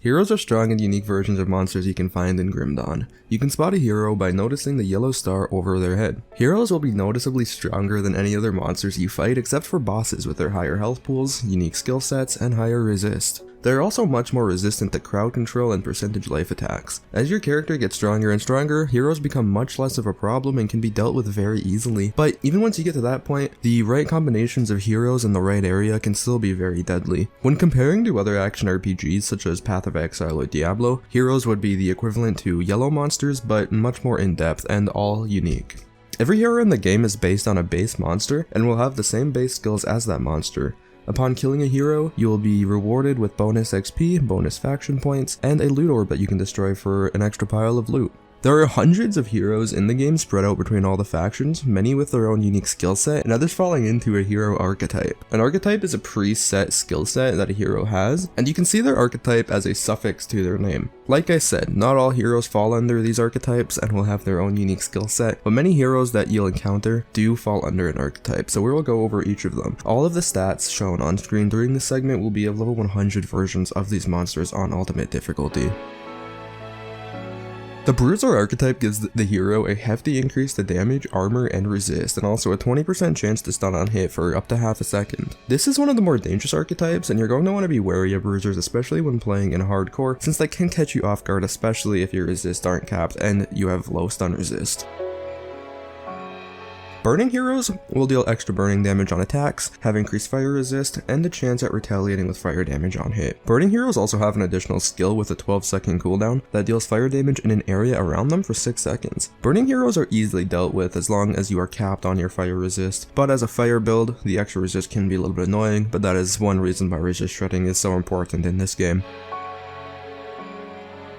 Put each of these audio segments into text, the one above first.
Heroes are strong and unique versions of monsters you can find in Grim Dawn. You can spot a hero by noticing the yellow star over their head. Heroes will be noticeably stronger than any other monsters you fight except for bosses with their higher health pools, unique skill sets, and higher resist. They are also much more resistant to crowd control and percentage life attacks. As your character gets stronger and stronger, heroes become much less of a problem and can be dealt with very easily. But even once you get to that point, the right combinations of heroes in the right area can still be very deadly. When comparing to other action RPGs such as Path of Exile or Diablo, heroes would be the equivalent to yellow monsters, but much more in-depth and all unique. Every hero in the game is based on a base monster and will have the same base skills as that monster. Upon killing a hero, you will be rewarded with bonus XP, bonus faction points, and a loot orb that you can destroy for an extra pile of loot. There are hundreds of heroes in the game spread out between all the factions, many with their own unique skill set, and others falling into a hero archetype. An archetype is a preset skill set that a hero has, and you can see their archetype as a suffix to their name. Like I said, not all heroes fall under these archetypes and will have their own unique skill set, but many heroes that you'll encounter do fall under an archetype, so we will go over each of them. All of the stats shown on screen during this segment will be of level 100 versions of these monsters on ultimate difficulty. The Bruiser archetype gives the hero a hefty increase to damage, armor, and resist, and also a 20% chance to stun on hit for up to half a second. This is one of the more dangerous archetypes, and you're going to want to be wary of Bruisers, especially when playing in hardcore, since they can catch you off guard, especially if your resists aren't capped and you have low stun resist. Burning heroes will deal extra burning damage on attacks, have increased fire resist, and a chance at retaliating with fire damage on hit. Burning heroes also have an additional skill with a 12-second cooldown that deals fire damage in an area around them for 6 seconds. Burning heroes are easily dealt with as long as you are capped on your fire resist, but as a fire build, the extra resist can be a little bit annoying, but that is one reason why resist shredding is so important in this game.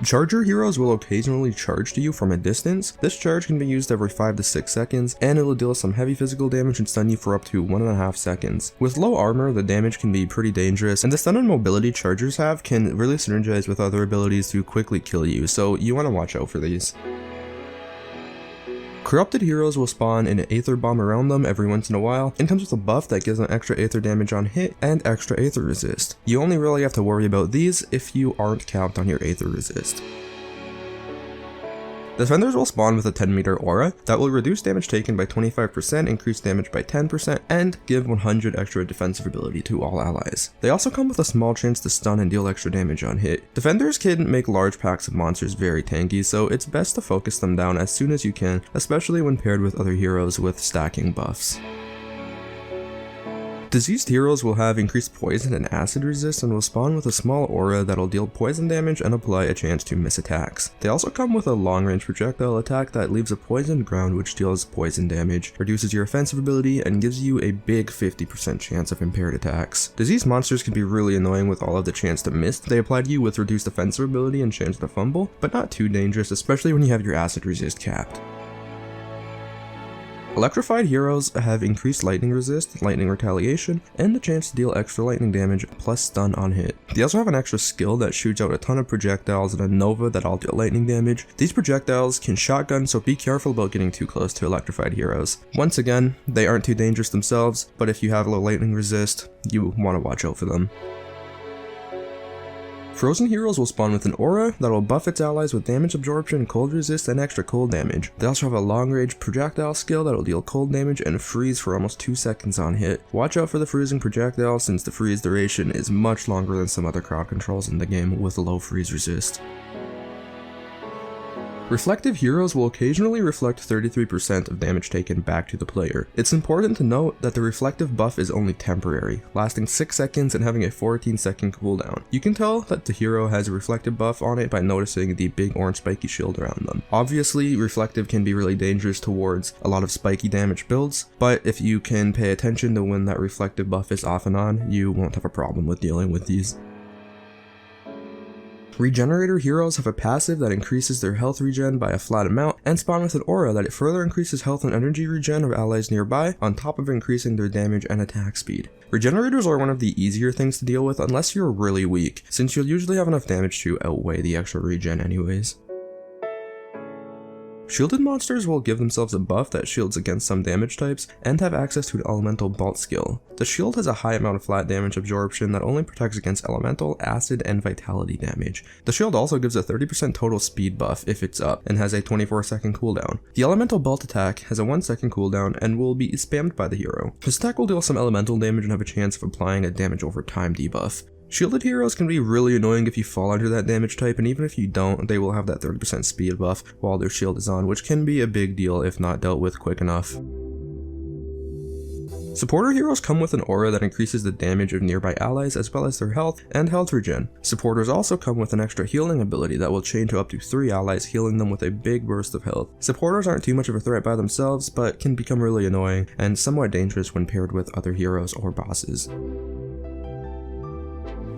Charger heroes will occasionally charge to you from a distance. This charge can be used every 5 to 6 seconds, and it will deal some heavy physical damage and stun you for up to 1.5 seconds. With low armor, the damage can be pretty dangerous, and the stun and mobility chargers have can really synergize with other abilities to quickly kill you, so you want to watch out for these. Corrupted heroes will spawn an Aether Bomb around them every once in a while, and comes with a buff that gives them extra Aether damage on hit and extra Aether resist. You only really have to worry about these if you aren't capped on your Aether resist. Defenders will spawn with a 10-meter aura that will reduce damage taken by 25%, increase damage by 10%, and give 100 extra defensive ability to all allies. They also come with a small chance to stun and deal extra damage on hit. Defenders can make large packs of monsters very tanky, so it's best to focus them down as soon as you can, especially when paired with other heroes with stacking buffs. Diseased heroes will have increased poison and acid resist and will spawn with a small aura that'll deal poison damage and apply a chance to miss attacks. They also come with a long-range projectile attack that leaves a poisoned ground which deals poison damage, reduces your offensive ability, and gives you a big 50% chance of impaired attacks. Diseased monsters can be really annoying with all of the chance to miss they apply to you with reduced offensive ability and chance to fumble, but not too dangerous, especially when you have your acid resist capped. Electrified heroes have increased lightning resist, lightning retaliation, and the chance to deal extra lightning damage plus stun on hit. They also have an extra skill that shoots out a ton of projectiles and a nova that all deal lightning damage. These projectiles can shotgun, so be careful about getting too close to electrified heroes. Once again, they aren't too dangerous themselves, but if you have low lightning resist, you want to watch out for them. Frozen heroes will spawn with an aura that will buff its allies with damage absorption, cold resist, and extra cold damage. They also have a long-range projectile skill that will deal cold damage and freeze for almost 2 seconds on hit. Watch out for the freezing projectile since the freeze duration is much longer than some other crowd controls in the game with low freeze resist. Reflective heroes will occasionally reflect 33% of damage taken back to the player. It's important to note that the reflective buff is only temporary, lasting 6 seconds and having a 14-second cooldown. You can tell that the hero has a reflective buff on it by noticing the big orange spiky shield around them. Obviously, reflective can be really dangerous towards a lot of spiky damage builds, but if you can pay attention to when that reflective buff is off and on, you won't have a problem with dealing with these. Regenerator heroes have a passive that increases their health regen by a flat amount, and spawn with an aura that it further increases health and energy regen of allies nearby, on top of increasing their damage and attack speed. Regenerators are one of the easier things to deal with unless you're really weak, since you'll usually have enough damage to outweigh the extra regen anyways. Shielded monsters will give themselves a buff that shields against some damage types and have access to an elemental bolt skill. The shield has a high amount of flat damage absorption that only protects against elemental, acid, and vitality damage. The shield also gives a 30% total speed buff if it's up and has a 24-second cooldown. The elemental bolt attack has a 1-second cooldown and will be spammed by the hero. This attack will deal some elemental damage and have a chance of applying a damage over time debuff. Shielded heroes can be really annoying if you fall under that damage type, and even if you don't, they will have that 30% speed buff while their shield is on, which can be a big deal if not dealt with quick enough. Supporter heroes come with an aura that increases the damage of nearby allies as well as their health and health regen. Supporters also come with an extra healing ability that will chain to up to 3 allies, healing them with a big burst of health. Supporters aren't too much of a threat by themselves, but can become really annoying and somewhat dangerous when paired with other heroes or bosses.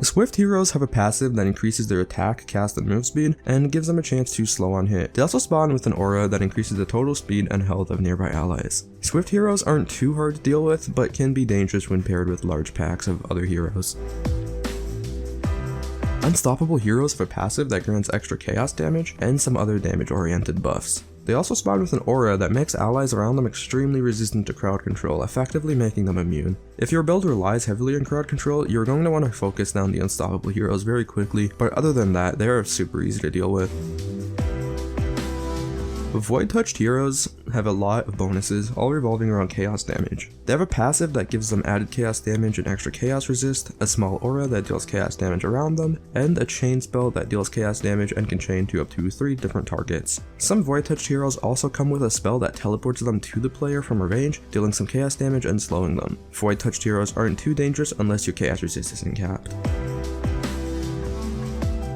Swift heroes have a passive that increases their attack, cast, and move speed, and gives them a chance to slow on hit. They also spawn with an aura that increases the total speed and health of nearby allies. Swift heroes aren't too hard to deal with, but can be dangerous when paired with large packs of other heroes. Unstoppable heroes have a passive that grants extra chaos damage and some other damage-oriented buffs. They also spawn with an aura that makes allies around them extremely resistant to crowd control, effectively making them immune. If your build relies heavily on crowd control, you're going to want to focus down the unstoppable heroes very quickly, but other than that, they are super easy to deal with. Void-touched heroes have a lot of bonuses, all revolving around chaos damage. They have a passive that gives them added chaos damage and extra chaos resist, a small aura that deals chaos damage around them, and a chain spell that deals chaos damage and can chain to up to 3 different targets. Some void-touched heroes also come with a spell that teleports them to the player from a range, dealing some chaos damage and slowing them. Void-touched heroes aren't too dangerous unless your chaos resist isn't capped.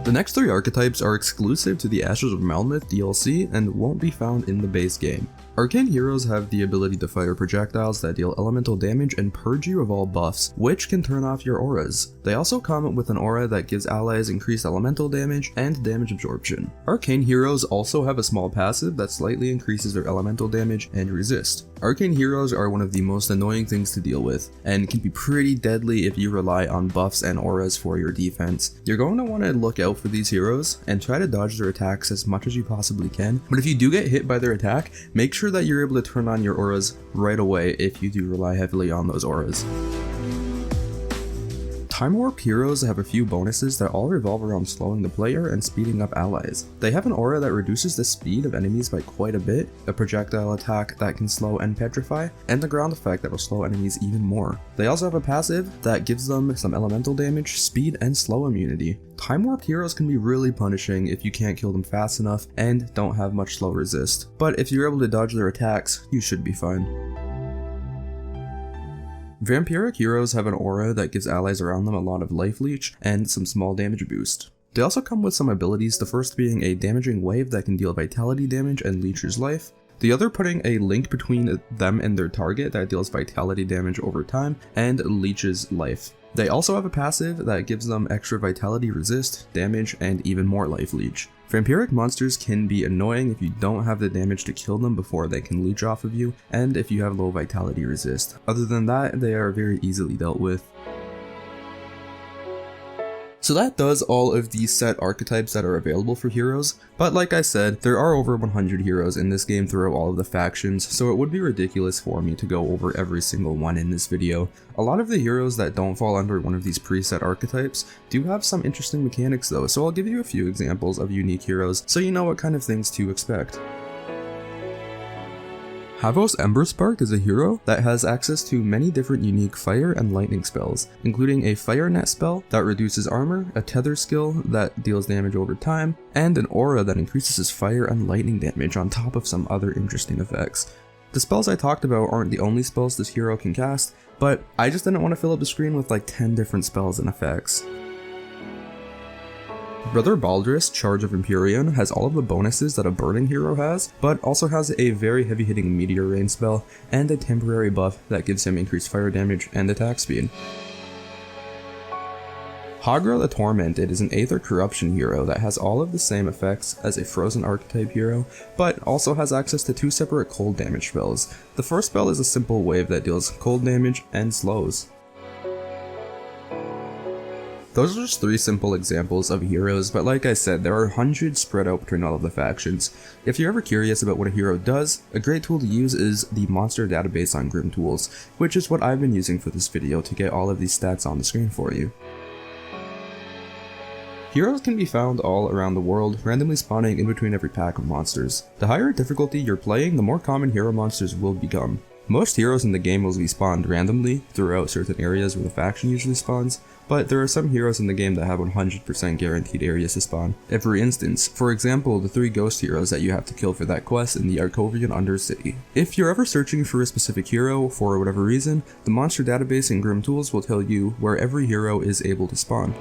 The next 3 archetypes are exclusive to the Ashes of Malmith DLC and won't be found in the base game. Arcane heroes have the ability to fire projectiles that deal elemental damage and purge you of all buffs, which can turn off your auras. They also come with an aura that gives allies increased elemental damage and damage absorption. Arcane heroes also have a small passive that slightly increases their elemental damage and resist. Arcane heroes are one of the most annoying things to deal with, and can be pretty deadly if you rely on buffs and auras for your defense. You're going to want to look out for these heroes and try to dodge their attacks as much as you possibly can, but if you do get hit by their attack, make sure that you're able to turn on your auras right away if you do rely heavily on those auras. Time Warp heroes have a few bonuses that all revolve around slowing the player and speeding up allies. They have an aura that reduces the speed of enemies by quite a bit, a projectile attack that can slow and petrify, and a ground effect that will slow enemies even more. They also have a passive that gives them some elemental damage, speed, and slow immunity. Time Warp heroes can be really punishing if you can't kill them fast enough and don't have much slow resist, but if you're able to dodge their attacks, you should be fine. Vampiric heroes have an aura that gives allies around them a lot of life leech and some small damage boost. They also come with some abilities, the first being a damaging wave that can deal vitality damage and leeches life, the other putting a link between them and their target that deals vitality damage over time and leeches life. They also have a passive that gives them extra vitality resist, damage, and even more life leech. Vampiric monsters can be annoying if you don't have the damage to kill them before they can leech off of you, and if you have low vitality resist. Other than that, they are very easily dealt with. So that does all of the set archetypes that are available for heroes, but like I said, there are over 100 heroes in this game throughout all of the factions, so it would be ridiculous for me to go over every single one in this video. A lot of the heroes that don't fall under one of these preset archetypes do have some interesting mechanics though, so I'll give you a few examples of unique heroes so you know what kind of things to expect. Havos Emberspark is a hero that has access to many different unique fire and lightning spells, including a fire net spell that reduces armor, a tether skill that deals damage over time, and an aura that increases his fire and lightning damage on top of some other interesting effects. The spells I talked about aren't the only spells this hero can cast, but I just didn't want to fill up the screen with like 10 different spells and effects. Brother Baldrus, Charge of Empyrean, has all of the bonuses that a burning hero has, but also has a very heavy hitting meteor rain spell and a temporary buff that gives him increased fire damage and attack speed. Hagra the Tormented is an Aether Corruption hero that has all of the same effects as a Frozen archetype hero, but also has access to 2 separate cold damage spells. The first spell is a simple wave that deals cold damage and slows. Those are just 3 simple examples of heroes, but like I said, there are hundreds spread out between all of the factions. If you're ever curious about what a hero does, a great tool to use is the monster database on Grim Tools, which is what I've been using for this video to get all of these stats on the screen for you. Heroes can be found all around the world, randomly spawning in between every pack of monsters. The higher difficulty you're playing, the more common hero monsters will become. Most heroes in the game will be spawned randomly throughout certain areas where the faction usually spawns, but there are some heroes in the game that have 100% guaranteed areas to spawn. For instance, for example, the 3 ghost heroes that you have to kill for that quest in the Arkovian Undercity. If you're ever searching for a specific hero for whatever reason, the monster database in Grim Tools will tell you where every hero is able to spawn.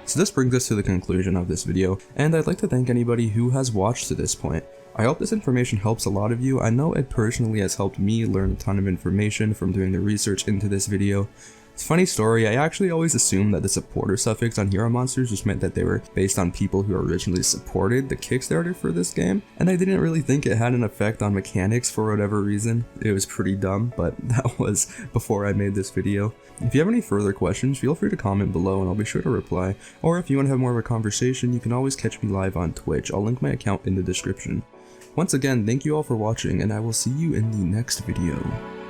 So this brings us to the conclusion of this video, and I'd like to thank anybody who has watched to this point. I hope this information helps a lot of you. I know it personally has helped me learn a ton of information from doing the research into this video. It's a funny story, I actually always assumed that the supporter suffix on hero monsters just meant that they were based on people who originally supported the Kickstarter for this game, and I didn't really think it had an effect on mechanics for whatever reason. It was pretty dumb, but that was before I made this video. If you have any further questions, feel free to comment below and I'll be sure to reply, or if you want to have more of a conversation, you can always catch me live on Twitch. I'll link my account in the description. Once again, thank you all for watching, and I will see you in the next video.